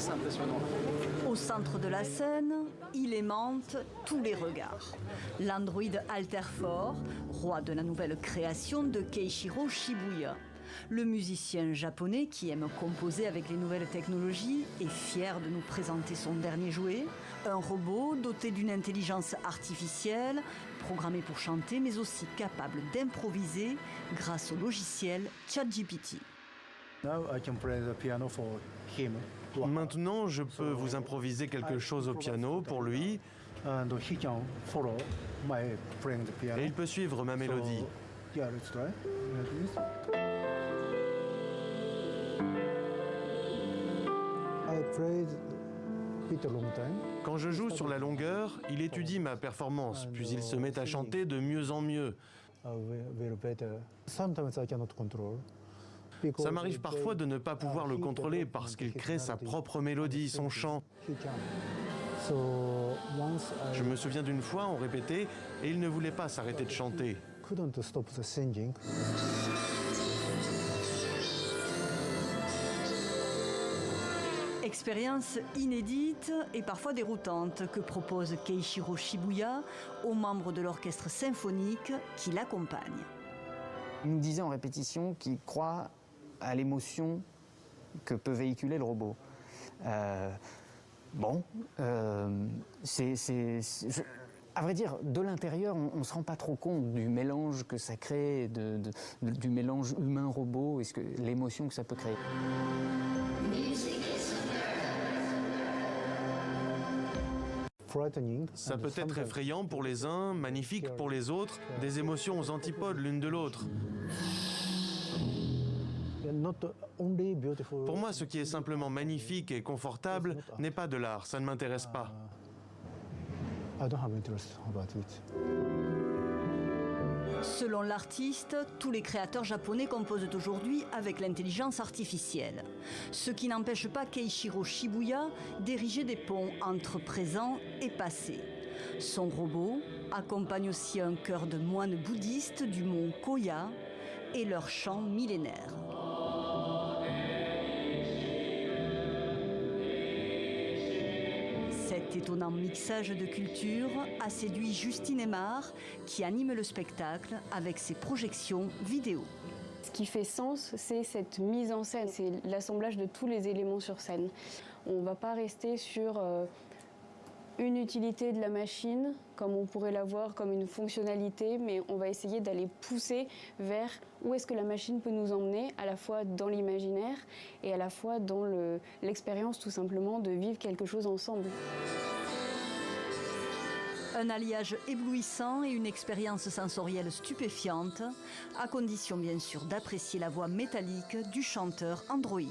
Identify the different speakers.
Speaker 1: assez impressionnant.
Speaker 2: Au centre de la scène, il aimante tous les regards. L'androïde Alterfort, roi de la nouvelle création de Keishiro Shibuya. Le musicien japonais qui aime composer avec les nouvelles technologies est fier de nous présenter son dernier jouet, un robot doté d'une intelligence artificielle, programmé pour chanter mais aussi capable d'improviser grâce au logiciel ChatGPT.
Speaker 3: Maintenant, je peux vous improviser quelque chose au piano pour lui, et il peut suivre ma mélodie. Quand je joue sur la longueur, il étudie ma performance, puis il se met à chanter de mieux en mieux. Ça m'arrive parfois de ne pas pouvoir le contrôler parce qu'il crée sa propre mélodie, son chant. Je me souviens d'une fois, on répétait, et il ne voulait pas s'arrêter de chanter.
Speaker 2: Expérience inédite et parfois déroutante que propose Keishiro Shibuya aux membres de l'orchestre symphonique qui l'accompagne.
Speaker 4: Il nous disait en répétition qu'il croit à l'émotion que peut véhiculer le robot. À vrai dire, de l'intérieur, on ne se rend pas trop compte du mélange que ça crée, du mélange humain-robot et l'émotion que ça peut créer.
Speaker 3: Ça peut être effrayant pour les uns, magnifique pour les autres, des émotions aux antipodes l'une de l'autre. Pour moi, ce qui est simplement magnifique et confortable n'est pas de l'art, ça ne m'intéresse pas.
Speaker 2: Selon l'artiste, tous les créateurs japonais composent aujourd'hui avec l'intelligence artificielle. Ce qui n'empêche pas Keishiro Shibuya d'ériger des ponts entre présent et passé. Son robot accompagne aussi un chœur de moines bouddhistes du mont Koya et leur chant millénaire. Cet étonnant mixage de cultures a séduit Justine Aymar, qui anime le spectacle avec ses projections vidéo.
Speaker 5: Ce qui fait sens, c'est cette mise en scène, c'est l'assemblage de tous les éléments sur scène. On ne va pas rester sur une utilité de la machine, comme on pourrait la voir comme une fonctionnalité, mais on va essayer d'aller pousser vers où est-ce que la machine peut nous emmener, à la fois dans l'imaginaire et à la fois dans l'expérience tout simplement de vivre quelque chose ensemble.
Speaker 2: Un alliage éblouissant et une expérience sensorielle stupéfiante, à condition bien sûr d'apprécier la voix métallique du chanteur androïde.